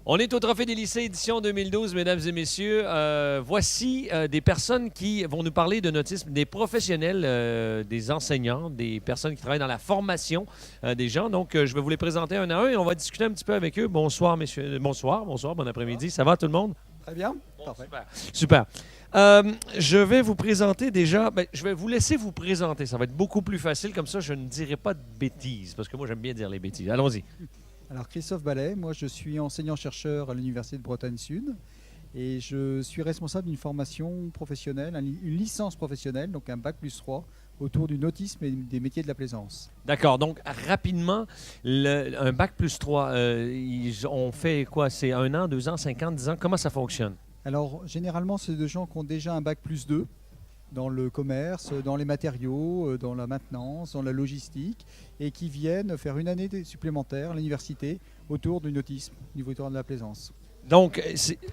On est au Trophée des lycées édition 2012, mesdames et messieurs. Voici des personnes qui vont nous parler de nautisme, des professionnels, des enseignants, des personnes qui travaillent dans la formation des gens. Donc, je vais vous les présenter un à un et on va discuter un petit peu avec eux. Bonsoir, messieurs. Bonsoir, bon après-midi. Ça va tout le monde? Très bien. Bon, Parfait. super. Super. Je vais vous présenter déjà. Je vais vous laisser vous présenter. Ça va être beaucoup plus facile. Comme ça, je ne dirai pas de bêtises parce que moi, j'aime bien dire les bêtises. Allons-y. Alors Christophe Ballet, moi je suis enseignant-chercheur à l'Université de Bretagne Sud et je suis responsable d'une formation professionnelle, une licence professionnelle, donc un bac plus 3 autour du nautisme et des métiers de la plaisance. D'accord. Donc, rapidement, un bac plus 3, on fait quoi? C'est 1 an, 2 ans, 5 ans, 10 ans? Comment ça fonctionne? Alors généralement c'est des gens qui ont déjà un bac plus 2 dans le commerce, dans les matériaux, dans la maintenance, dans la logistique, et qui viennent faire une année supplémentaire à l'université autour du nautisme, du autour de la plaisance. Donc,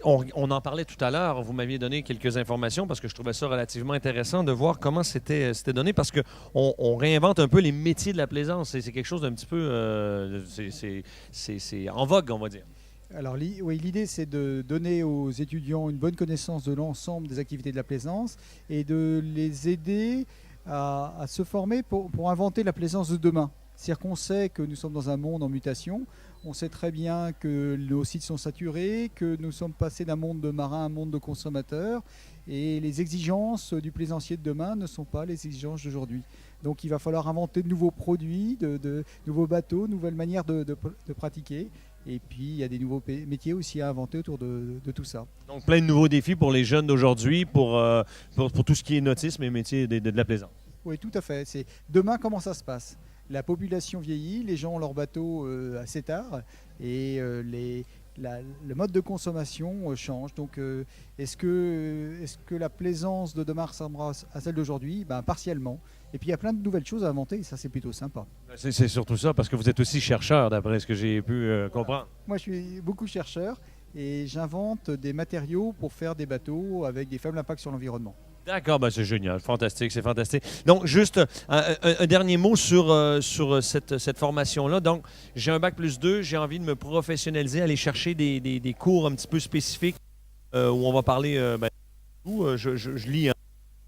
on en parlait tout à l'heure. Vous m'aviez donné quelques informations parce que je trouvais ça relativement intéressant de voir comment c'était donné parce qu'on réinvente un peu les métiers de la plaisance. C'est quelque chose d'un petit peu... c'est en vogue, on va dire. Alors oui, l'idée c'est de donner aux étudiants une bonne connaissance de l'ensemble des activités de la plaisance et de les aider à se former pour inventer la plaisance de demain. C'est-à-dire qu'on sait que nous sommes dans un monde en mutation, on sait très bien que nos sites sont saturés, que nous sommes passés d'un monde de marins à un monde de consommateurs et les exigences du plaisancier de demain ne sont pas les exigences d'aujourd'hui. Donc il va falloir inventer de nouveaux produits, de nouveaux bateaux, de nouvelles manières de pratiquer. Et puis, il y a des nouveaux métiers aussi à inventer autour de tout ça. Donc, plein de nouveaux défis pour les jeunes d'aujourd'hui, pour tout ce qui est nautisme et métier de la plaisance. Oui, tout à fait. Demain, comment ça se passe? La population vieillit, les gens ont leur bateau assez tard et le mode de consommation change. Donc, est-ce que la plaisance de demain ressemblera à celle d'aujourd'hui? Partiellement. Et puis, il y a plein de nouvelles choses à inventer et ça, c'est plutôt sympa. C'est surtout ça, parce que vous êtes aussi chercheur, d'après ce que j'ai pu comprendre. Moi, je suis beaucoup chercheur et j'invente des matériaux pour faire des bateaux avec des faibles impacts sur l'environnement. D'accord, c'est génial, fantastique, c'est fantastique. Donc, juste un dernier mot sur cette formation-là. Donc, j'ai un bac plus 2, j'ai envie de me professionnaliser, aller chercher des cours un petit peu spécifiques où on va parler, je lis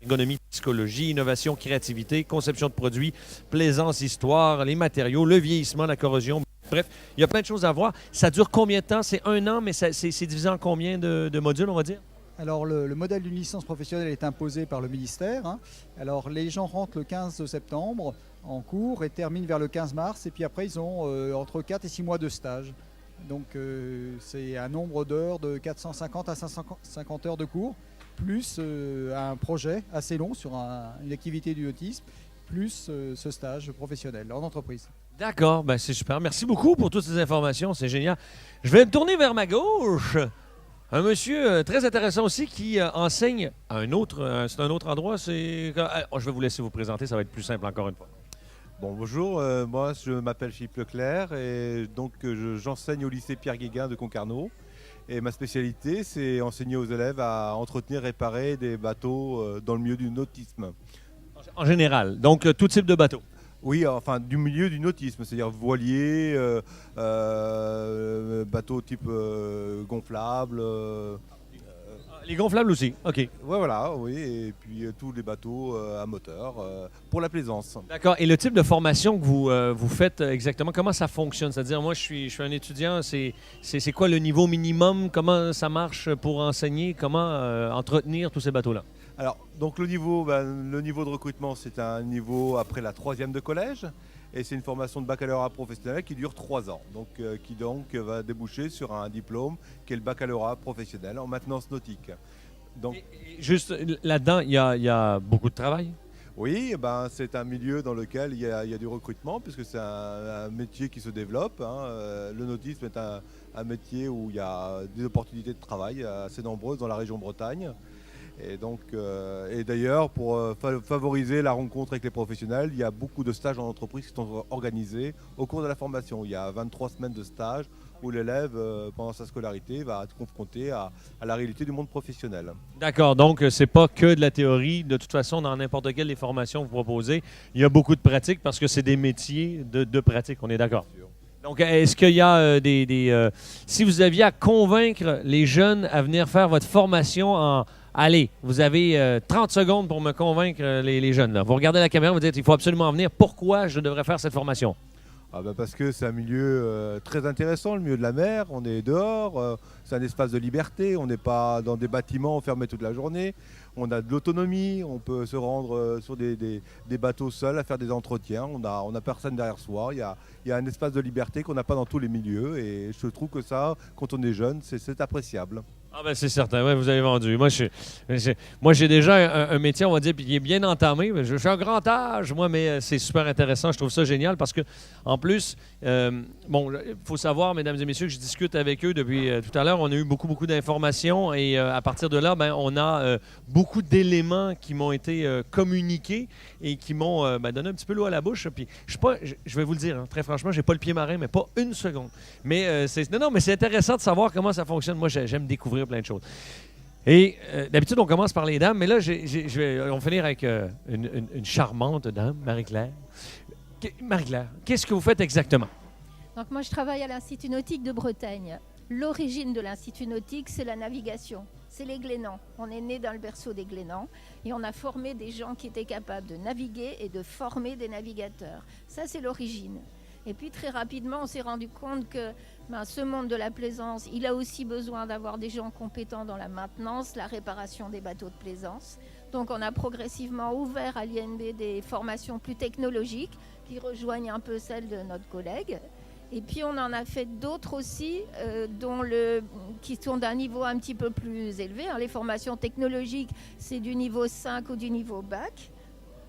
ergonomie, psychologie, innovation, créativité, conception de produits, plaisance, histoire, les matériaux, le vieillissement, la corrosion. Bref, il y a plein de choses à voir. Ça dure combien de temps? C'est 1 an, mais c'est divisé en combien de modules, on va dire? Alors, le modèle d'une licence professionnelle est imposé par le ministère. Alors, les gens rentrent le 15 septembre en cours et terminent vers le 15 mars. Et puis après, ils ont entre 4 et 6 mois de stage. Donc, c'est un nombre d'heures de 450 à 550 heures de cours, plus un projet assez long sur une activité du nautisme, plus ce stage professionnel en entreprise. D'accord, c'est super. Merci beaucoup pour toutes ces informations, c'est génial. Je vais me tourner vers ma gauche. Un monsieur très intéressant aussi qui enseigne à c'est un autre endroit. Je vais vous laisser vous présenter, ça va être plus simple encore une fois. Bon, bonjour, moi je m'appelle Philippe Leclerc et donc j'enseigne au lycée Pierre Guéguin de Concarneau. Et ma spécialité, c'est enseigner aux élèves à entretenir et réparer des bateaux dans le milieu du nautisme. En général, donc tout type de bateau. Oui, enfin du milieu du nautisme, c'est-à-dire voilier, bateau type gonflable. Les gonflables aussi, OK. Ouais, voilà, oui, et puis tous les bateaux à moteur pour la plaisance. D'accord. Et le type de formation que vous faites exactement, comment ça fonctionne? C'est-à-dire, moi, je suis un étudiant, c'est quoi le niveau minimum? Comment ça marche pour enseigner? Comment entretenir tous ces bateaux-là? Alors, donc le niveau de recrutement, c'est un niveau après la 3e de collège. Et c'est une formation de baccalauréat professionnel qui dure 3 ans, qui va déboucher sur un diplôme qui est le baccalauréat professionnel en maintenance nautique. Donc, et juste là-dedans, il y a beaucoup de travail? Oui, c'est un milieu dans lequel il y a du recrutement, puisque c'est un métier qui se développe. Le nautisme est un métier où il y a des opportunités de travail assez nombreuses dans la région Bretagne. Et d'ailleurs, pour favoriser la rencontre avec les professionnels, il y a beaucoup de stages en entreprise qui sont organisés au cours de la formation. Il y a 23 semaines de stage où l'élève, pendant sa scolarité, va être confronté à la réalité du monde professionnel. D'accord, donc c'est pas que de la théorie. De toute façon, dans n'importe quelle des formations que vous proposez, il y a beaucoup de pratique parce que c'est des métiers de pratique, on est d'accord? Donc, est-ce qu'il y a si vous aviez à convaincre les jeunes à venir faire votre formation allez, vous avez 30 secondes pour me convaincre les jeunes. Là. Vous regardez la caméra, vous dites, il faut absolument venir. Pourquoi je devrais faire cette formation? Parce que c'est un milieu très intéressant, le milieu de la mer. On est dehors, c'est un espace de liberté. On n'est pas dans des bâtiments fermés toute la journée. On a de l'autonomie, on peut se rendre sur des bateaux seuls à faire des entretiens. On a personne derrière soi. Il y a un espace de liberté qu'on n'a pas dans tous les milieux. Et je trouve que ça, quand on est jeune, c'est appréciable. Ah ben c'est certain, ouais, vous avez vendu. Moi, j'ai déjà un métier, on va dire, puis qui est bien entamé. Je suis un grand âge, moi, mais c'est super intéressant. Je trouve ça génial parce que, en plus, il faut savoir, mesdames et messieurs, que je discute avec eux depuis tout à l'heure. On a eu beaucoup d'informations et à partir de là, on a beaucoup d'éléments qui m'ont été communiqués et qui m'ont donné un petit peu l'eau à la bouche. Puis, je vais vous le dire, hein, très franchement, j'ai pas le pied marin, mais pas une seconde. Mais mais c'est intéressant de savoir comment ça fonctionne. Moi, j'aime découvrir plein de choses. Et d'habitude, on commence par les dames, mais là, on va finir avec une charmante dame, Marie-Claire. Marie-Claire, qu'est-ce que vous faites exactement? Donc moi, je travaille à l'Institut nautique de Bretagne. L'origine de l'Institut nautique, c'est la navigation. C'est les Glénans. On est né dans le berceau des Glénans et on a formé des gens qui étaient capables de naviguer et de former des navigateurs. Ça, c'est l'origine. Et puis très rapidement, on s'est rendu compte que ce monde de la plaisance, il a aussi besoin d'avoir des gens compétents dans la maintenance, la réparation des bateaux de plaisance. Donc on a progressivement ouvert à l'INB des formations plus technologiques qui rejoignent un peu celles de notre collègue. Et puis on en a fait d'autres aussi qui sont d'un niveau un petit peu plus élevé. Les formations technologiques, c'est du niveau 5 ou du niveau bac.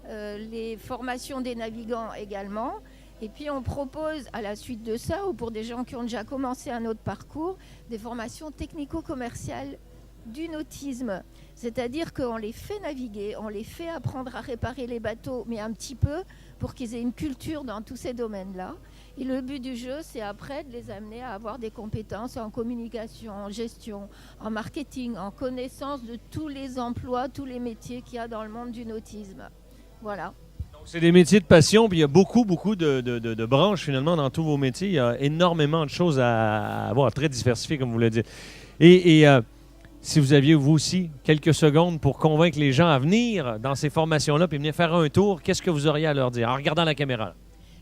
Les formations des navigants également. Et puis on propose à la suite de ça, ou pour des gens qui ont déjà commencé un autre parcours, des formations technico-commerciales du nautisme. C'est-à-dire qu'on les fait naviguer, on les fait apprendre à réparer les bateaux, mais un petit peu, pour qu'ils aient une culture dans tous ces domaines-là. Et le but du jeu, c'est après de les amener à avoir des compétences en communication, en gestion, en marketing, en connaissance de tous les emplois, tous les métiers qu'il y a dans le monde du nautisme. Voilà. C'est des métiers de passion, puis il y a beaucoup de branches finalement dans tous vos métiers. Il y a énormément de choses à avoir, très diversifiées, comme vous le dites. Et si vous aviez, vous aussi, quelques secondes pour convaincre les gens à venir dans ces formations-là, puis venir faire un tour, qu'est-ce que vous auriez à leur dire en regardant la caméra?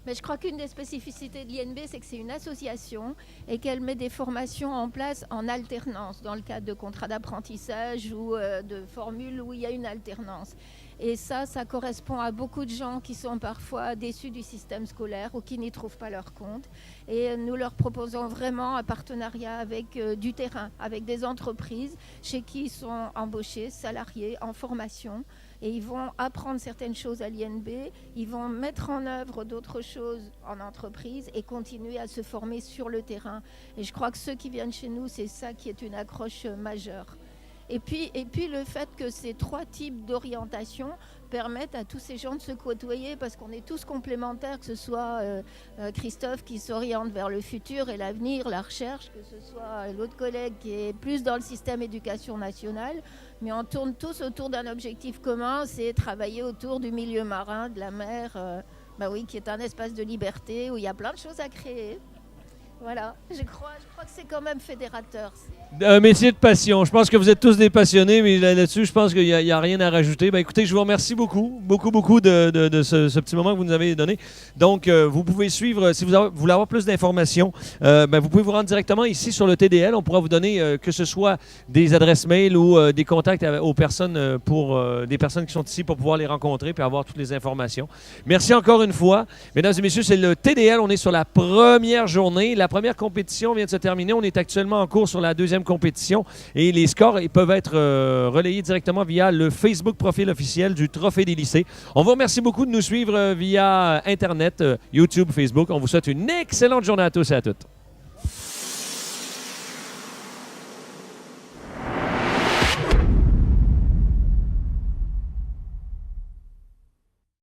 Mais je crois qu'une des spécificités de l'INB, c'est que c'est une association et qu'elle met des formations en place en alternance, dans le cadre de contrats d'apprentissage ou de formules où il y a une alternance. Et ça correspond à beaucoup de gens qui sont parfois déçus du système scolaire ou qui n'y trouvent pas leur compte. Et nous leur proposons vraiment un partenariat avec du terrain, avec des entreprises chez qui ils sont embauchés, salariés, en formation. Et ils vont apprendre certaines choses à l'INB, ils vont mettre en œuvre d'autres choses en entreprise et continuer à se former sur le terrain. Et je crois que ceux qui viennent chez nous, c'est ça qui est une accroche majeure. Et puis le fait que ces trois types d'orientation permettent à tous ces gens de se côtoyer parce qu'on est tous complémentaires, que ce soit Christophe qui s'oriente vers le futur et l'avenir, la recherche, que ce soit l'autre collègue qui est plus dans le système éducation nationale, mais on tourne tous autour d'un objectif commun, c'est travailler autour du milieu marin, de la mer, qui est un espace de liberté où il y a plein de choses à créer. Voilà, je crois que c'est quand même fédérateur. Un métier de passion. Je pense que vous êtes tous des passionnés, mais là-dessus, je pense qu'il n'y a rien à rajouter. Écoutez, je vous remercie beaucoup de ce petit moment que vous nous avez donné. Donc, vous pouvez suivre, si vous voulez avoir plus d'informations, vous pouvez vous rendre directement ici sur le TDL. On pourra vous donner que ce soit des adresses mail ou des contacts aux personnes des personnes qui sont ici pour pouvoir les rencontrer et avoir toutes les informations. Merci encore une fois. Mesdames et messieurs, c'est le TDL. On est sur la première journée. La première compétition vient de se terminer. On est actuellement en cours sur la deuxième compétition et les scores peuvent être relayés directement via le Facebook profil officiel du Trophée des lycées. On vous remercie beaucoup de nous suivre via Internet, YouTube, Facebook. On vous souhaite une excellente journée à tous et à toutes.